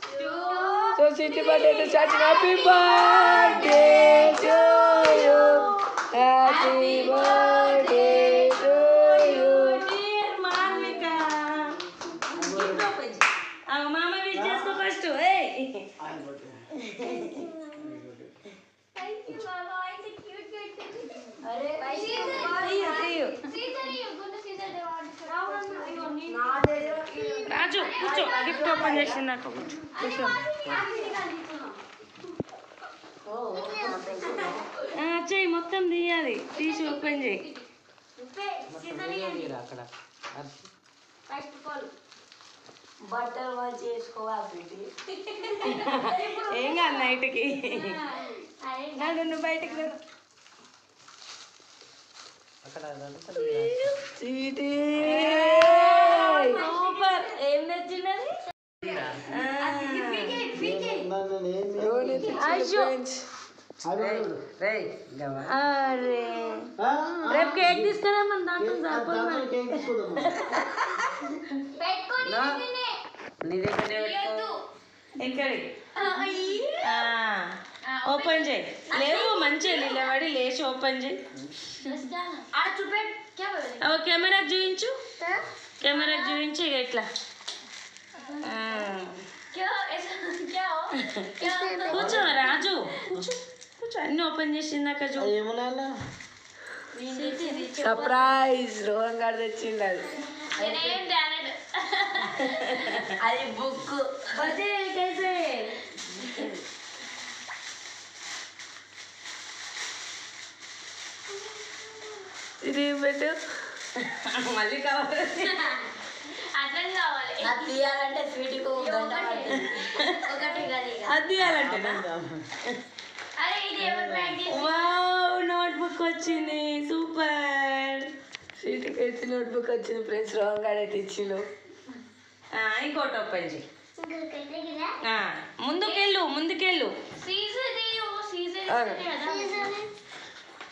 So Sweetie birthday to Chachi. Happy birthday to you. Happy birthday to you. Dear Malika. Mama wish చేసుకో first. Hey. Thank you, Mama. It's a cute kid. అరే రాజు కూర్చో gift open చేసినాక కూర్చో చెయ్యి మొత్తం తీయాలి తీసి open చేయి బట్టలు మంచి చేసుకోవాలి ఏం కాదు నైట్కి నన్ను బయటకు సూపర్ ఏం నచ్చినది అరే రేపు కేక్ తీసుకురామని దాంట్లో ఎక్కడికి ఓపెన్ చేయి లేవు మంచిగా నిలబడి లేచి ఓపెన్ చేయి కెమెరాకి చూపించు కెమెరాకి చూపించు ఇక ఇట్లా కూర్చో రాజు కూర్చో అన్ని ఓపెన్ చేసిందాక చూ సర్ప్రైజ్ రోహన్ గారు తెచ్చింది అది అది బుక్ ఇది పెట్టు మళ్ళీ కావాలి అది తీయాలంటే స్వీట్కు అది తీయాలంటే వావ్ నోట్బుక్ వచ్చింది సూపర్ స్వీట్కి అయితే నోట్బుక్ వచ్చింది ఫ్రెండ్స్ రోహన్ గారు అయితే ఇచ్చిండు ఇంకోటి ఓపెన్ చేయి ముందుకెళ్ళు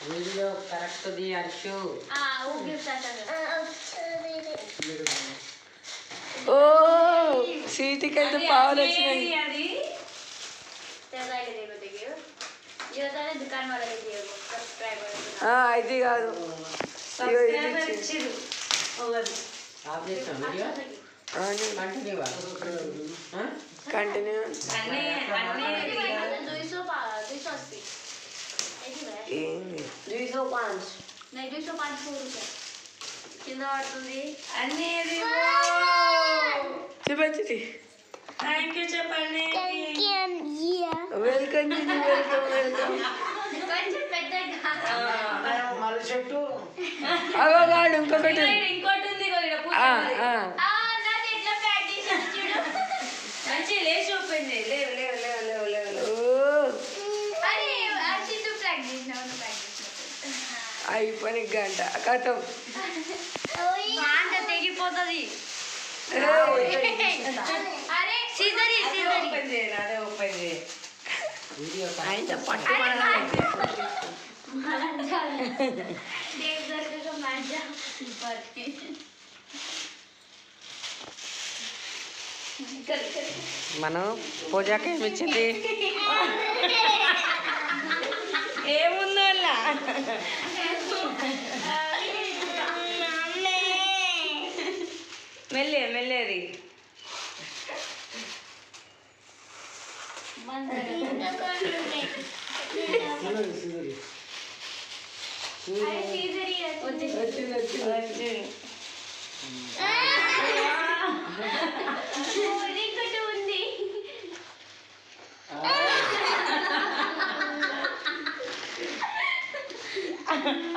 వీడియో కరెక్ట్ తీయచ్చు ఓ స్వీట్కి అయితే పావులు వచ్చినాయి ఇది కాదు కంటిన్యూ కింద పడుతుంది అన్నీ చూపించి థ్యాంక్ యూ చెప్పండి వెల్కమ్ వెల్కమ్ వెల్కమ్ అవగాడు ఇంకొకటి ఇంకోటి ఉంది మంచి లేచి ఓపెన్ చేయి లేవు లేవు లేవు లేవు లేవు అయిపోయి గంట కథం తెగిపోతుంది ఓపెన్ చేయి అదే ఓపెన్ చేయి అయితే పట్టు మనం పూజకి ఏమి ఇచ్చింది ఏముందో అలా మెల్లేది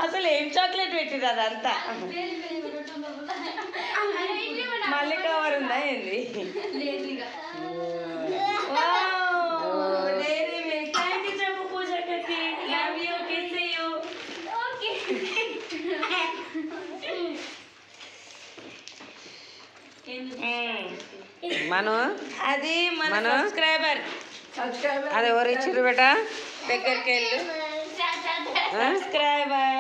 అసలు ఏం చాక్లెట్ పెట్టిరు అదంతా మళ్ళీ కవర్ ఉందా ఏంది చెప్పు పూజకి లవ్ యూ కిస్ యూ మనం అది మన సబ్స్క్రైబర్ అది ఎవరు ఇచ్చిర్రు బేట దగ్గరికి వెళ్ళు సబ్స్క్రైబర్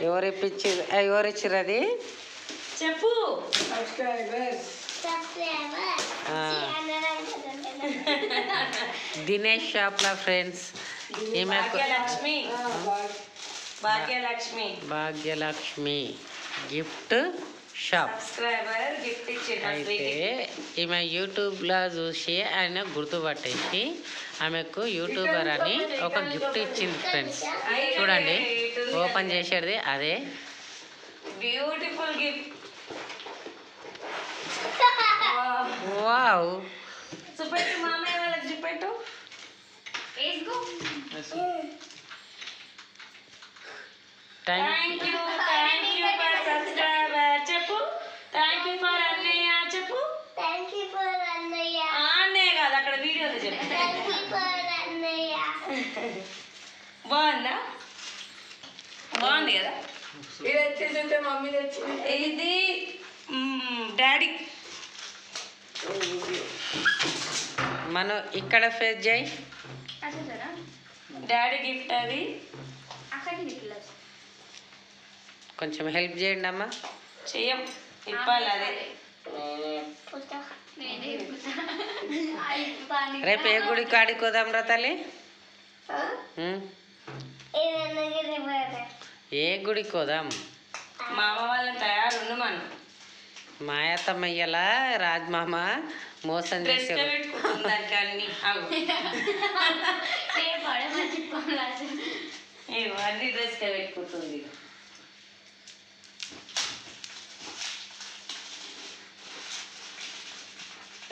ఎవరు ఇప్పించారు ఎవరు ఇచ్చిర్రు అది చెప్పు సబ్స్క్రైబర్ దినేష్ షాప్లో ఫ్రెండ్స్ ఈమెకు Bhagyalakshmi Bhagyalakshmi Bhagyalakshmi gift shop. Subscriber gift ఇచ్చిండు అయితే ఈమె యూట్యూబ్లో చూసి ఆయన గుర్తుపట్టేసి ఆమెకు యూట్యూబర్ అని ఒక గిఫ్ట్ ఇచ్చింది ఫ్రెండ్స్. చూడండి ఓపెన్ చేసేది అదే. Beautiful gift. వావ్, చూపెట్టు మామయ్య వాళ్ళకి చూపెట్టు. Thank thank you for subscriber చెప్పు. థ్యాంక్ యూ ఫర్ అన్నయ్య చెప్పు. థ్యాంక్ యూ ఫర్ అన్నయ్య. అన్నయ్య కాదు అక్కడ వీడియోలో చెప్పు. థ్యాంక్ యూ ఫర్ అన్నయ్య. బాగుందా? బాగుంది కదా. ఇది వచ్చేసి మమ్మీ తెచ్చింది. ఇది డాడీ. మనం ఇక్కడ ఫేస్ చేయి. డాడీ గిఫ్ట్ అది. కొంచెం హెల్ప్ చేయండి అమ్మా. చెయ్యం ఇప్పాలి అదే. రేపు ఏ గుడి కాడికి పోదాం రా తల్లి? ఏ గుడికి పోదాం? మా అమ్మ వాళ్ళని తయారుండు మనం. మాయాతమ్మయ్యల రాజ్మామ మోసం డ్రెస్ చేసారు. పెట్టుకుంటుంది దానికి అన్ని. అన్ని డ్రెస్ పెట్టుకుంటుంది.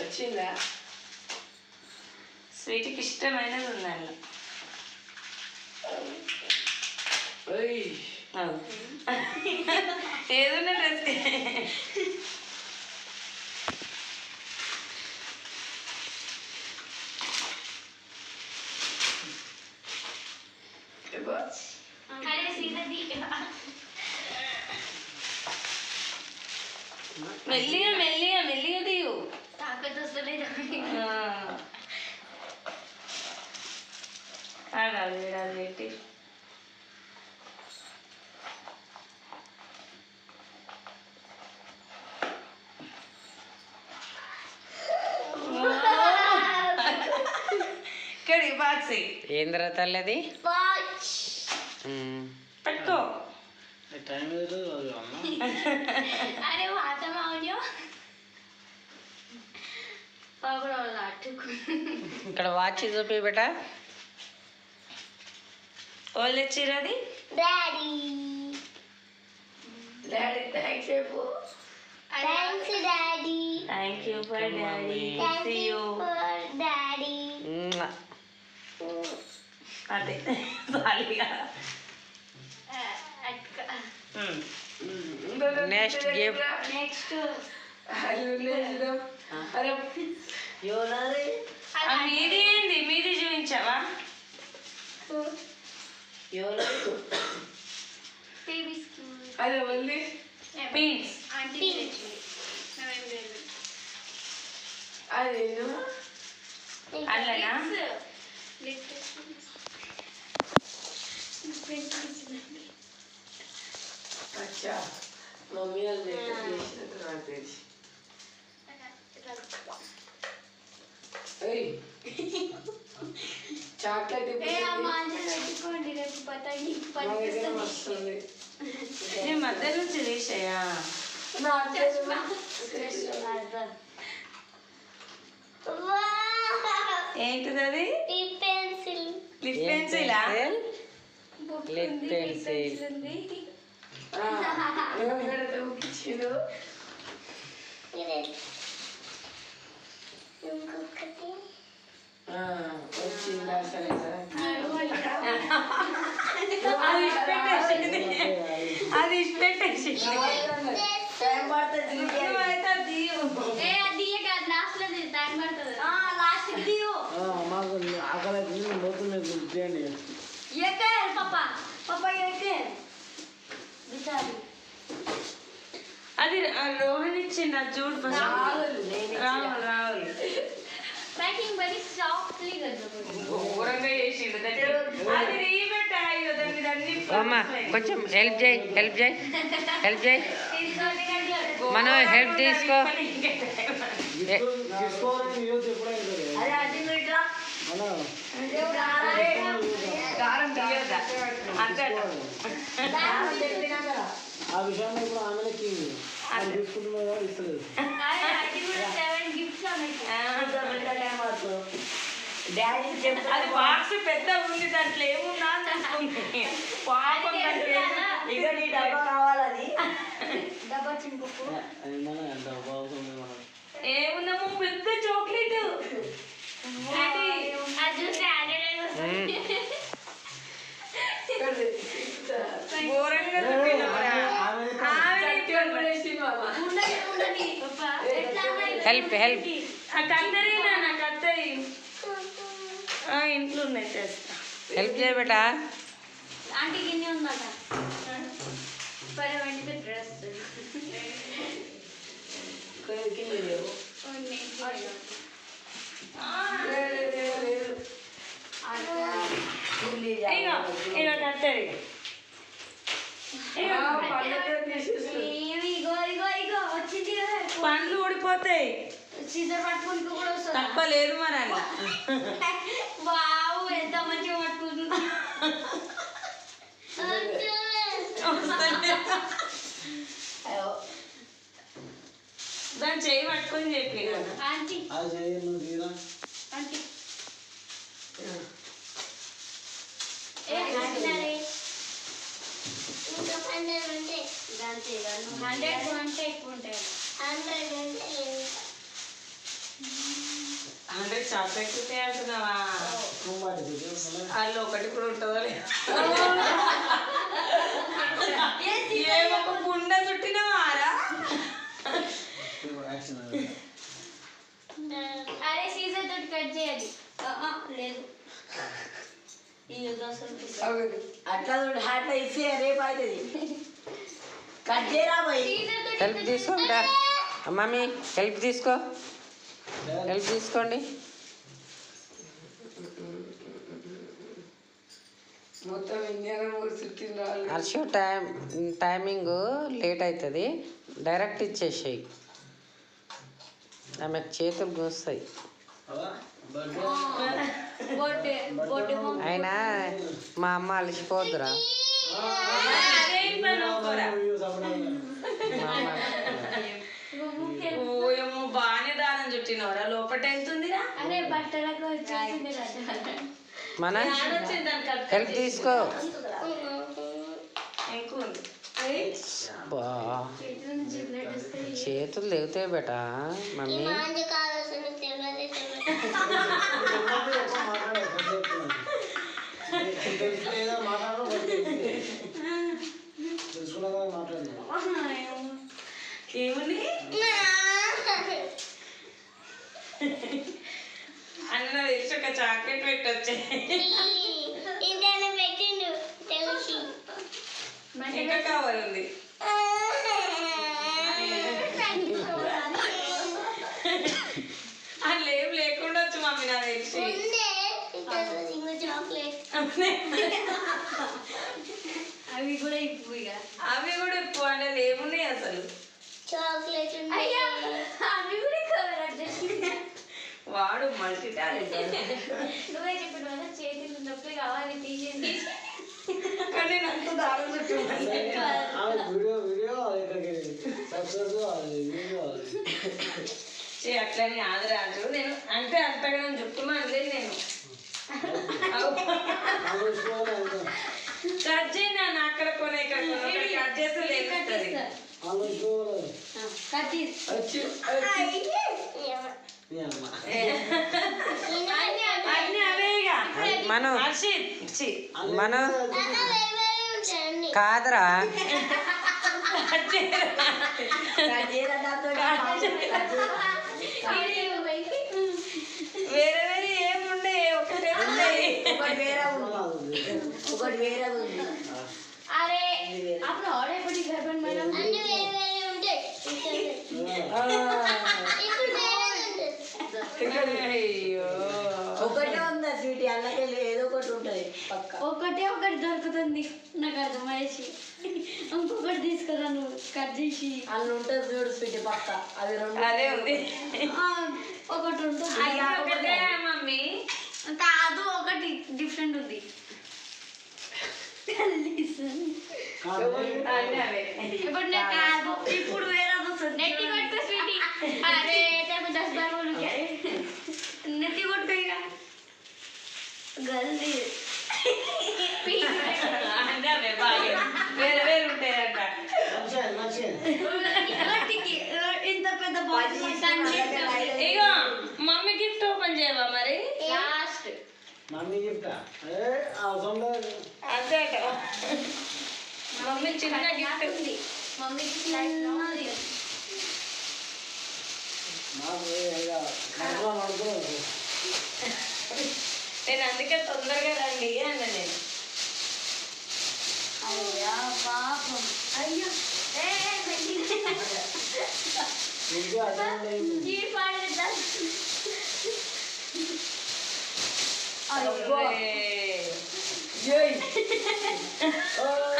వచ్చిందా? స్వీట్కి ఇష్టమైనది ఉంది అలా. ఏదన్నా డ్రెస్ మెల్లిగా మెల్లిగా మెల్లిగా దిగు. ఆడాలి పెట్టి కడి బాక్స్ ఏంద్ర తల్లిది? పెట్టుకో. अरे आता मावन्यो पगड़ोला ఇక్కడ వాచ్ చూపి బేటా. వాళ్ళు తెచ్చిరది. డాడీ డాడీ థ్యాంక్స్ చెప్పు. Thanks daddy. Thank you for daddy. Thank see you you. For daddy. అదే సాలిగా. Next gift. నెక్స్ట్ అరే మీది ఏంది? మీది చూపించావా? అరే మళ్ళీ పీన్స్. ఆంటీ అది అల్లనా? అచ్చా మమ్మీ వాళ్ళు మేకప్ చేసినట్టు నాకు తెలిసి. చాక్లెట్ పెట్టుకోండి రేపు పతంగి పనిపిస్తుంది. వస్తుంది. నేను మధ్య నుంచి తీసేయా. ఏంటిది అది? పెన్సిల్ లిప్ పెన్సిలా? Lip pencil. ఇచ్చిండు. ఇంకొకటి వచ్చిందా? సరే సరే అది ఇష్టపెట్టేసింది. అది ఇష్టపెట్టేసింది. టైం పడుతుంది. నువ్వైతే తీయు. ఏ అది కాదు లాస్ట్ లో టైం పడుతుంది. లాస్ట్ కి దియు మాకు ఆకలి పోతుంది చేయండి. ఏకే పాపా పాపా ఏకే బిచారి అది రోహన్ ఇచ్చింది. అది చూడు ఫస్ట్. రాహుల్ రాహుల్ पैकिंग बड़ी सॉफ्टली कर दो. ఘోరంగా చేసిండు. అది రీబెట్ అయ్యో దాని మీద అన్ని అమ్మా కొంచెం హెల్ప్ చేయి, హెల్ప్ చేయి, హెల్ప్ చేయి. మనం హెల్ప్ తీసుకో. తీసుకోవాలని యూత్ ఎప్పుడైతే అదే అడ్డి పెట్టరా అలా దారం తీయొద్దా అంతే ఆ విషయంలో ఇప్పుడు ఆమెనే కింగ్ అది తీసుకుంటున్నా కదా ఇస్తలేదు డాడీ చెప్తా అది బాక్స్ పెద్ద ఉంది దాంట్లో ఏమున్నా అని అనుకుంది. పాపం దానికి ఇక నీ డబ్బా కావాలి అది డబ్బా చింపుకు అది మన ఎంత బాగుంది మనం ఏముందమ్మో పెద్ద చాక్లెట్ అది చూస్తే ఘోరంగా చూపినవరా? ఆమె హెల్ప్ హెల్ప్ నాకు అందరేనా నాకు అత్తయ్య ఇంట్లో ఉన్నాయి చేస్తా. హెల్ప్ చేయ బేటా. ఆంటీకి ఇన్ని ఉందట వెంటనే డ్రెస్ పండ్లు ఊడిపోతాయి. సీజర్ పట్టుకుని కూడా వస్తుంది. తప్ప లేదు మరి అలా వావ్ ఎంత మంచిగా పట్టుకుంటుంది. దాన్ని చేయి పట్టుకొని చెప్పి ఆంటీ అది చేయ నువ్వు తీరా ఆంటీ అంటే చాక్లెట్ అంటున్నావా? నువ్వు మాట తీరు వాళ్ళు ఒకటి కూడా ఉంటుందో ఏమొక గుండె చుట్టినవారా? యాక్షన్ అరే సీజర్ తోటి కట్ చేయాలి. లేదు అట్లా చూడు అట్లా ఇస్తే రేపు అవుతుంది కట్ చేయరా పోయి సీజర్ తోటి హెల్ప్ తీసుకోండి మమ్మీ, హెల్ప్ తీసుకో, హెల్ప్ తీసుకోండి. మొత్తం ఇండియన్ చుట్టిన వాళ్ళు హర్షు టైమింగ్ లేట్ అవుతుంది, డైరెక్ట్ ఇచ్చేసేయి, ఆమెకు చేతులు కూస్తాయి. బొట్టే బొట్టే అయినా మా అమ్మ అలసిపోద్దురా, మా అమ్మ ఓయమ్మో బాగానే దానం చుట్టినవరా? లోపల ఎంత ఉందిరా? అరే బట్టలకు వచ్చేసింది కదా. మన వచ్చింది దానికి హెల్ప్ తీసుకో. ఎక్కువ ఉంది. బా చేతులు దిగుతాయి బేటా మమ్మీ. తెలుసుకున్నా మాట్లాడదు ఏముంది అన్న తెలిసి ఒక చాక్లెట్ పెట్టొచ్చే. ఇంకా కావాలి ఉంది. అందులో ఏం లేకుండా వచ్చు మమ్మీ నాకు తెలిసి. అవి కూడా ఇప్పు ఇక అవి కూడా ఎక్కువ అనేది ఏమున్నాయి అసలు? చాక్లెట్ అవి కూడా కవర్ అడ్జస్ట్. వాడు మల్టీ టాలెంట్. నువ్వే చెప్పిన వల్ల చేతులు నొప్పి కావాలి తీసేసి కానీ నాకు దారం చుట్టూ వీడియో సక్సెస్ వీడియో అట్లని ఆదరాజు నేను అంటే అంతగా నేను చుట్టూ అనలేదు నేను. కట్ చేయనా అక్కడ కొనే ఇక్కడ కొనే కట్ చేస్తే లేకుంటుంది. అన్నీ అవే ఇక మనం హర్షిత్ ఇచ్చి మనం కాదురా, వేరే వేరే ఏముండే ఒకటే ఉంటాయి. ఒకటి వేరే ఉంది అరే అప్పుడు ఆర్డర్ పెట్టి గర్భం మేడం అన్ని వేరే వేరే ఉంటాయి. అయ్యో ఒకటే ఉందా స్వీట్ అల్లకెళ్ళి ఏదో ఒకటి ఉంటుంది పక్క ఒకటే ఒకటి దొరుకుతుంది నాకు అర్థమయ్యేసి. ఇంకొకటి తీసుకురా నువ్వు కట్ చేసి అల్లు ఉంటుంది చూడు స్వీట్ పక్క అది రెండు అదే ఉంది ఒకటి ఉంటుంది ఒకటే మమ్మీ కాదు ఒకటి డిఫరెంట్ ఉంది అన్నీ అవే ఇప్పుడు నేను కాదు ఇప్పుడు వేరే వస్తుంది నెట్టి కొట్టుకో స్వీటీ అరే టైపు 10 బార్ बोलूं నెట్టి కొట్టుకో ఇక గల్దీ అంటే అవే బాగా వేరే వేరే ఉంటాయంట ఇంత పెద్ద బాటిల్ ఇగో మమ్మీ గిఫ్ట్ ఓపెన్ చేయవా మరి లాస్ట్ మమ్మీ గిఫ్ట్ అవసరం లేదు. అంతే మమ్మీ చిన్న గిఫ్ట్ ఉంది మమ్మీకి లైఫ్ ఉన్నది నాకు కర్ర పడుతుంది. నేను అందుకే తొందరగా రండి అన్న నేను అయ్యా పాపం అయ్యో ఇంటికి అటెండ్ అయింది. జీ పాడేద్దా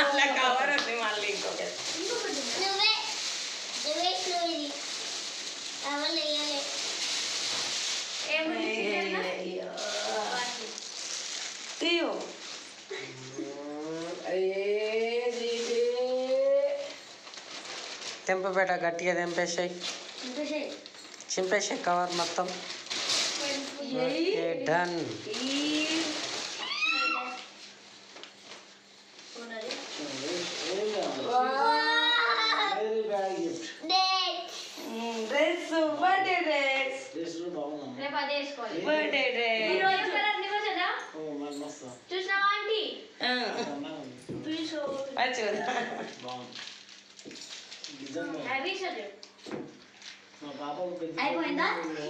అలా కవర్ ఉంది మళ్ళీ ఇంకొకటి నువ్వే ఇది అవల్ వేయాలి తీయో తెంపబెట్ట గట్టిగా తెంపేసాయి చింపేసాయి కవర్ మొత్తం okay done very bad gift. Dress birthday dress this బాగుంది. రేపు అదే వేసుకోవాలి బర్త్డే ఈ డ్రెస్ రోజు కలర్ నీకు వచ్చేదా ఓ మరి మస్తు చూసినావా ఆంటీ సన్నగా ఉంది. బాగుంది. నిజంగా హ్యాపీ సరే మా పాపకు పెద్ద అయిపోయిందా? ఉంది.